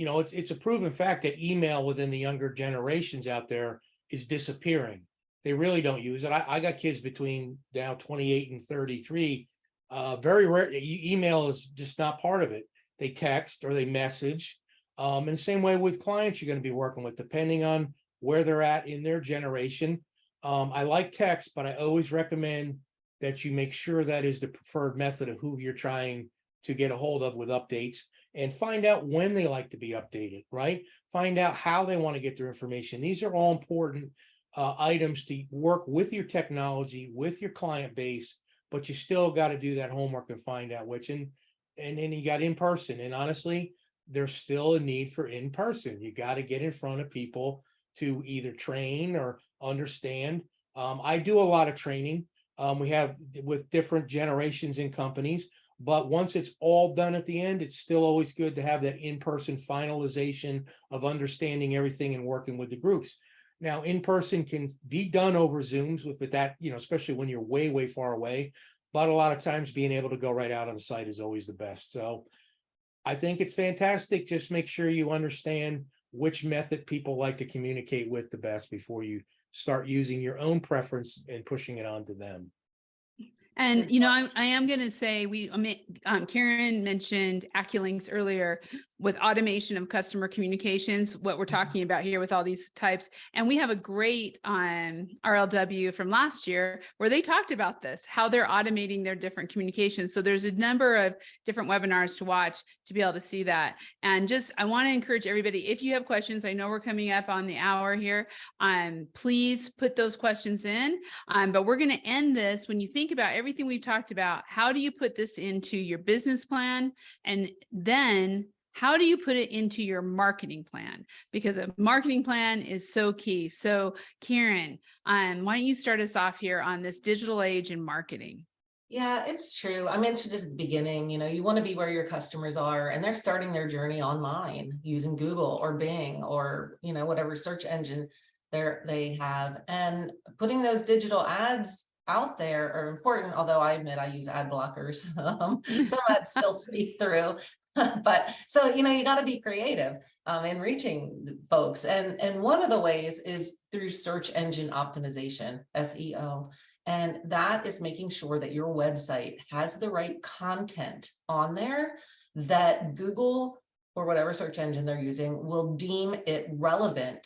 it's a proven fact that email within the younger generations out there is disappearing. They really don't use it. I got kids between now 28 and 33. Very rare. Email is just not part of it. They text or they message. And the same way with clients you're going to be working with, depending on where they're at in their generation. I like text, but I always recommend that you make sure that is the preferred method of who you're trying to get a hold of with updates, and find out when they like to be updated, right? Find out how they want to get their information. These are all important items to work with your technology, with your client base, but you still got to do that homework and find out which. And then you got in person. And honestly, there's still a need for in person. You got to get in front of people to either train or understand. I do a lot of training. We have with different generations in companies, but once it's all done at the end, it's still always good to have that in-person finalization of understanding everything and working with the groups. Now, in person can be done over Zooms with that, especially when you're way, way far away. But a lot of times being able to go right out on site is always the best. So I think it's fantastic. Just make sure you understand which method people like to communicate with the best before you start using your own preference and pushing it onto them. And, I am going to say Karen mentioned AccuLinks earlier with automation of customer communications, what we're talking about here with all these types. And we have a great RLW from last year where they talked about this, how they're automating their different communications. So there's a number of different webinars to watch to be able to see that. And I want to encourage everybody, if you have questions, I know we're coming up on the hour here, please put those questions in. But we're going to end this. When you think about everything we've talked about, how do you put this into your business plan? And then how do you put it into your marketing plan? Because a marketing plan is so key. So Karen, why don't you start us off here on this digital age and marketing? Yeah, it's true. I mentioned at the beginning, you want to be where your customers are, and they're starting their journey online using Google or Bing or, whatever search engine they have. And putting those digital ads out there are important, although I admit I use ad blockers. Some ads still sneak through. But so, you got to be creative in reaching folks. And one of the ways is through search engine optimization, SEO. And that is making sure that your website has the right content on there that Google or whatever search engine they're using will deem it relevant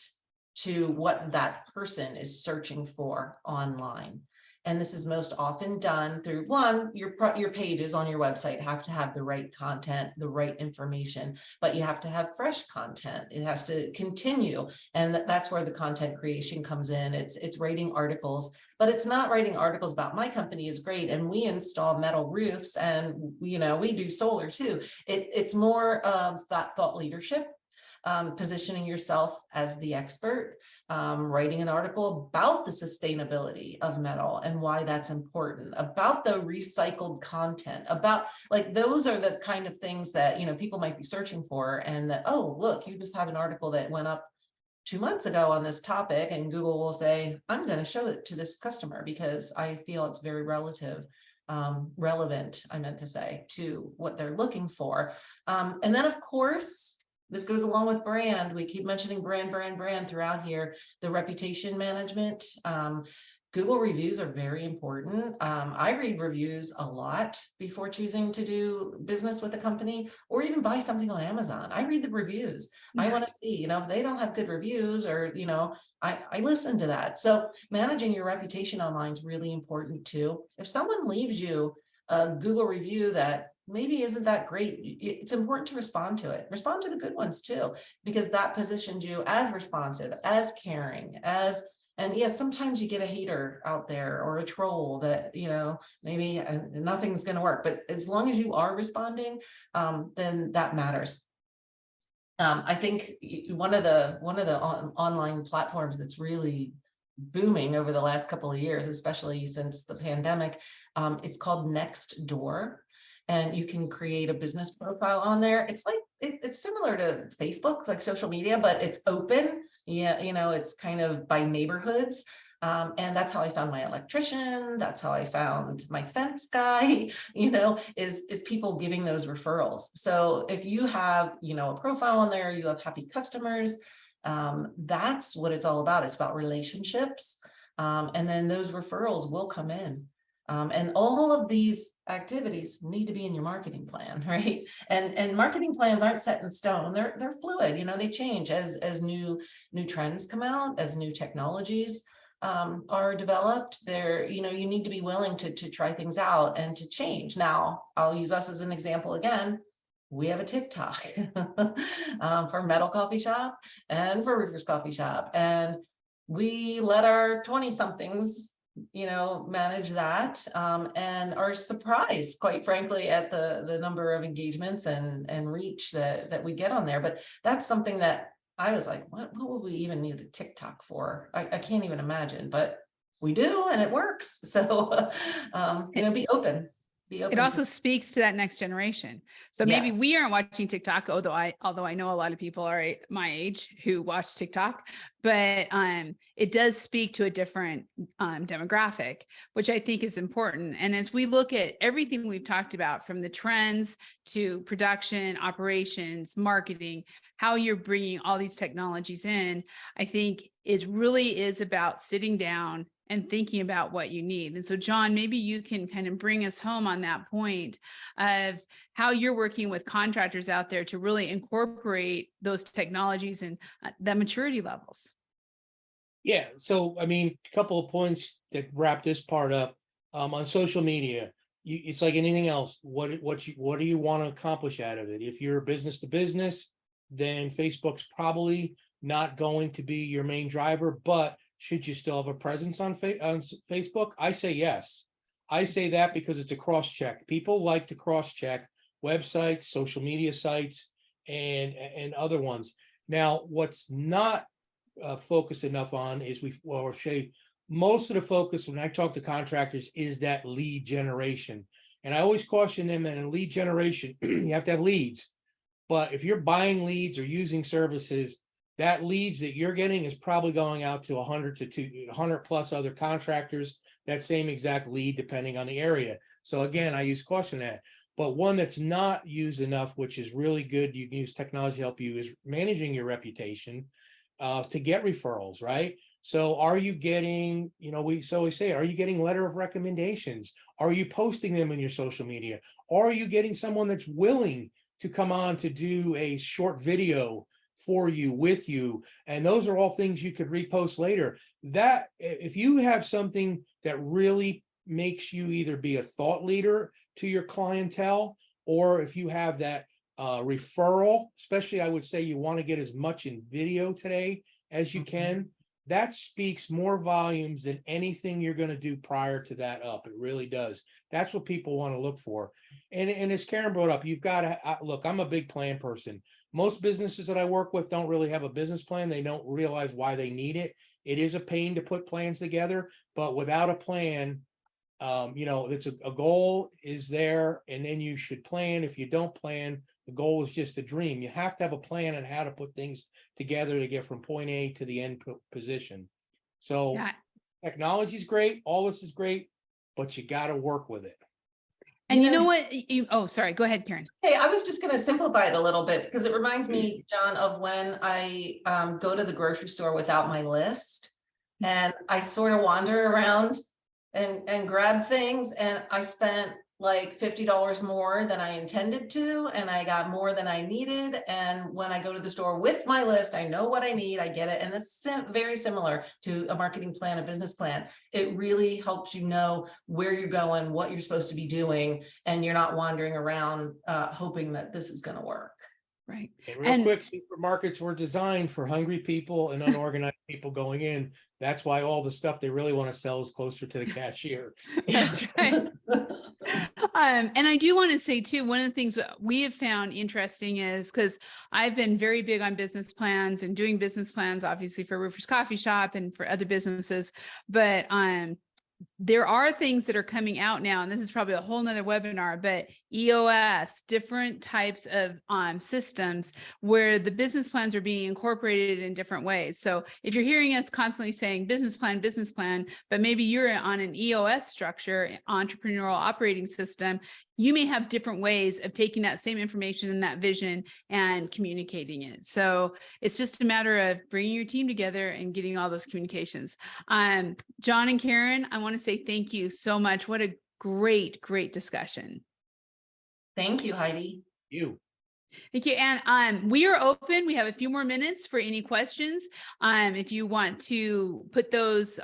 to what that person is searching for online. And this is most often done through your pages on your website have to have the right content, the right information, but you have to have fresh content. It has to continue. And that's where the content creation comes in. It's writing articles, but it's not writing articles about my company is great and we install metal roofs and, we do solar too. It's more of that thought leadership. Positioning yourself as the expert, writing an article about the sustainability of metal and why that's important, about the recycled content, about those are the kind of things that, people might be searching for, and that, oh, look, you just have an article that went up 2 months ago on this topic, and Google will say, I'm going to show it to this customer because I feel it's very relevant, I meant to say, to what they're looking for. And then, of course, this goes along with brand. We keep mentioning brand throughout here. The reputation management. Google reviews are very important. I read reviews a lot before choosing to do business with a company or even buy something on Amazon. I read the reviews. I want to see, if they don't have good reviews or, I listen to that. So managing your reputation online is really important too. If someone leaves you a Google review that maybe isn't that great, it's important to respond to it. Respond to the good ones too, because that positions you as responsive, as caring, and yes, sometimes you get a hater out there or a troll that, maybe nothing's going to work, but as long as you are responding, then that matters. I think one of the online platforms that's really booming over the last couple of years, especially since the pandemic, it's called Nextdoor. And you can create a business profile on there. It's it's similar to Facebook, it's like social media, but it's open. Yeah, it's kind of by neighborhoods. And that's how I found my electrician. That's how I found my fence guy, you know, is people giving those referrals. So if you have, you know, a profile on there, you have happy customers, that's what it's all about. It's about relationships. And then those referrals will come in. And all of these activities need to be in your marketing plan, right? And marketing plans aren't set in stone. They're fluid, you know, they change as new trends come out, as new technologies are developed. There, you know, you need to be willing to try things out and to change. Now, I'll use us as an example again. We have a TikTok for Metal Coffee Shop and for Roofers Coffee Shop, and we let our 20-somethings, you know, manage that, and are surprised, quite frankly, at the number of engagements and reach that we get on there. But that's something that I was like, what would we even need a TikTok for? I can't even imagine, but we do, and it works. So, you know, be open. It also speaks to that next generation. So maybe we aren't watching TikTok, although I know a lot of people are my age who watch TikTok, but it does speak to a different demographic, which I think is important. And as we look at everything we've talked about, from the trends to production, operations, marketing, how you're bringing all these technologies in, I think it really is about sitting down and thinking about what you need. And so, John, maybe you can kind of bring us home on that point of how you're working with contractors out there to really incorporate those technologies and the maturity levels. Yeah. So, I mean, a couple of points that wrap this part up. On social media, it's like anything else. What do you want to accomplish out of it? If you're business to business, then Facebook's probably not going to be your main driver, but should you still have a presence on Facebook? I say yes. I say that because it's a cross-check. People like to cross-check websites, social media sites, and other ones. Now, what's not focused enough on is most of the focus when I talk to contractors is that lead generation. And I always caution them that in lead generation, you have to have leads. But if you're buying leads or using services, that leads that you're getting is probably going out to 100 to 200 plus other contractors, that same exact lead, depending on the area. So again, I use caution that. But one that's not used enough, which is really good, you can use technology to help you, is managing your reputation to get referrals, right? So are you getting, you know, we say, are you getting letter of recommendations? Are you posting them in your social media? Or are you getting someone that's willing to come on to do a short video for you, with you? And those are all things you could repost later. That if you have something that really makes you either be a thought leader to your clientele, or if you have that referral, especially I would say you want to get as much in video today as you can, that speaks more volumes than anything you're going to do prior to that up. It really does. That's what people want to look for. And as Karen brought up, you've got to look, I'm a big plan person. Most businesses that I work with don't really have a business plan. They don't realize why they need it. It is a pain to put plans together, but without a plan, you know, it's a goal is there, and then you should plan. If you don't plan, the goal is just a dream. You have to have a plan on how to put things together to get from point A to the end position. So technology is great. All this is great, but you got to work with it. And you know what? Oh, sorry. Go ahead, Karen. Hey, I was just going to simplify it a little bit because it reminds me, John, of when I go to the grocery store without my list, and I sort of wander around and grab things, and I spent like $50 more than I intended to, and I got more than I needed. And when I go to the store with my list, I know what I need, I get it. And it's very similar to a marketing plan, a business plan. It really helps you know where you're going, what you're supposed to be doing, and you're not wandering around hoping that this is going to work. Right. And quick, supermarkets were designed for hungry people and unorganized people going in. That's why all the stuff they really want to sell is closer to the cashier. That's right. And I do want to say too, one of the things we have found interesting is, because I've been very big on business plans and doing business plans, obviously for Roofers Coffee Shop and for other businesses, but there are things that are coming out now, and this is probably a whole nother webinar, but EOS, different types of systems where the business plans are being incorporated in different ways. So if you're hearing us constantly saying business plan, but maybe you're on an EOS structure, entrepreneurial operating system, you may have different ways of taking that same information and that vision and communicating it. So it's just a matter of bringing your team together and getting all those communications. John and Karen, I want to say thank you so much. What a great, great discussion. Thank you, Heidi. Thank you. And we are open. We have a few more minutes for any questions. If you want to put those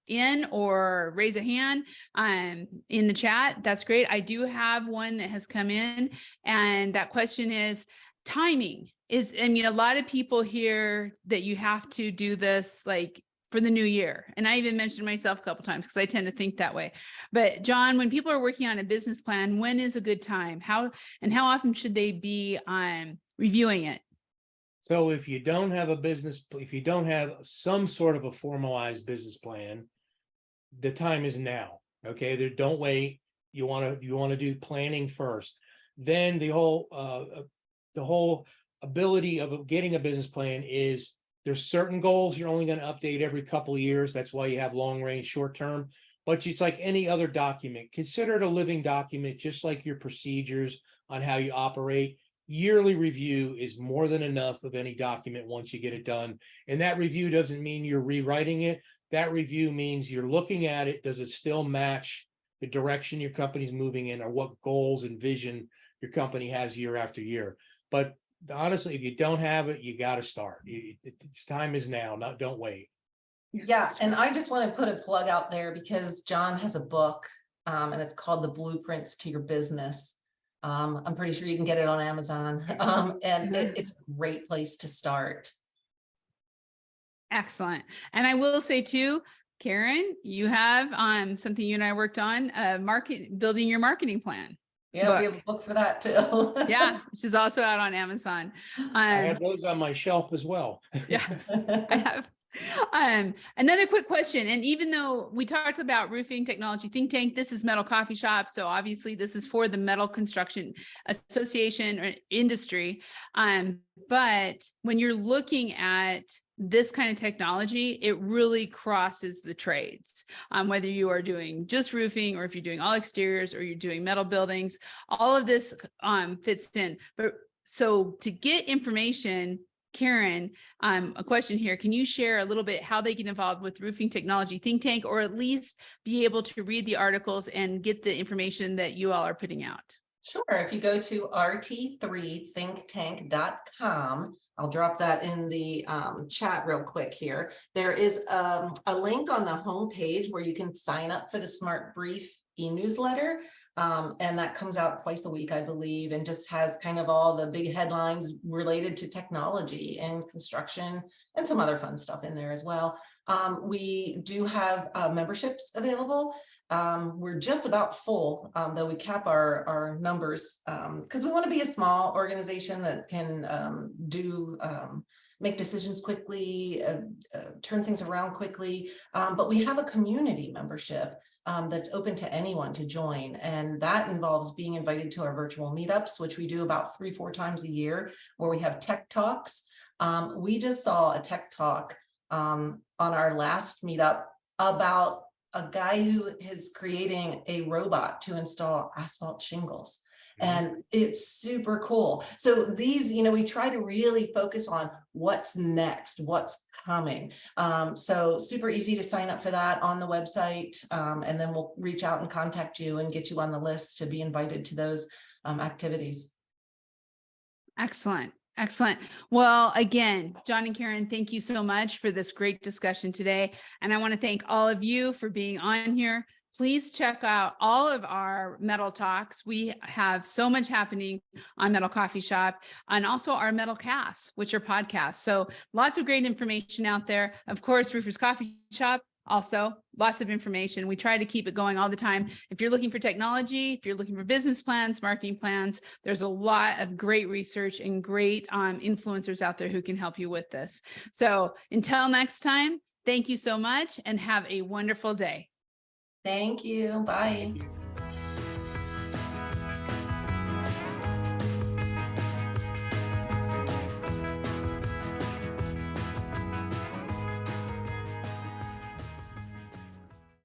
in or raise a hand in the chat, that's great. I do have one that has come in, and that question is timing. I mean, a lot of people hear that you have to do this like for the new year. And I even mentioned myself a couple of times because I tend to think that way. But John, when people are working on a business plan, when is a good time? How often should they be reviewing it? So if you don't have if you don't have some sort of a formalized business plan, the time is now. Okay, don't wait. You want to do planning first. Then the whole ability of getting a business plan is there's certain goals you're only going to update every couple of years. That's why you have long range, short term. But it's like any other document. Consider it a living document, just like your procedures on how you operate. Yearly review is more than enough of any document once you get it done. And that review doesn't mean you're rewriting it. That review means you're looking at it. Does it still match the direction your company's moving in, or what goals and vision your company has year after year? But honestly, if you don't have it, you got to start. It's time is now. Don't wait. Yeah, and I just want to put a plug out there because John has a book, and it's called The Blueprints to Your Business. I'm pretty sure you can get it on Amazon, and it's a great place to start. Excellent. And I will say too, Karen, you have something you and I worked on, building your marketing plan. Yeah, we have a book for that too. Yeah, which is also out on Amazon. I have those on my shelf as well. Yes, I have. Another quick question. And even though we talked about roofing technology think tank, this is Metal Coffee Shop. So obviously this is for the Metal Construction Association or industry. But when you're looking at this kind of technology, it really crosses the trades. Whether you are doing just roofing, or if you're doing all exteriors, or you're doing metal buildings, all of this fits in. But so to get information, Karen, a question here. Can you share a little bit how they get involved with Roofing Technology Think Tank, or at least be able to read the articles and get the information that you all are putting out? Sure. If you go to rt3thinktank.com, I'll drop that in the chat real quick here. There is a link on the homepage where you can sign up for the Smart Brief e-newsletter. And that comes out twice a week, I believe, and just has kind of all the big headlines related to technology and construction and some other fun stuff in there as well. We do have memberships available. We're just about full, though we cap our numbers because we want to be a small organization that can make decisions quickly, turn things around quickly. But we have a community membership that's open to anyone to join. And that involves being invited to our virtual meetups, which we do about 3-4 times a year, where we have tech talks. We just saw a tech talk on our last meetup about a guy who is creating a robot to install asphalt shingles. And it's super cool. So these, we try to really focus on what's next, what's coming. So super easy to sign up for that on the website. And then we'll reach out and contact you and get you on the list to be invited to those activities. Excellent. Excellent. Well, again, John and Karen, thank you so much for this great discussion today. And I want to thank all of you for being on here. Please check out all of our Metal Talks. We have so much happening on Metal Coffee Shop, and also our Metal Casts, which are podcasts. So lots of great information out there. Of course, Roofers Coffee Shop, also lots of information. We try to keep it going all the time. If you're looking for technology, if you're looking for business plans, marketing plans, there's a lot of great research and great influencers out there who can help you with this. So until next time, thank you so much and have a wonderful day. Thank you. Bye. Thank you.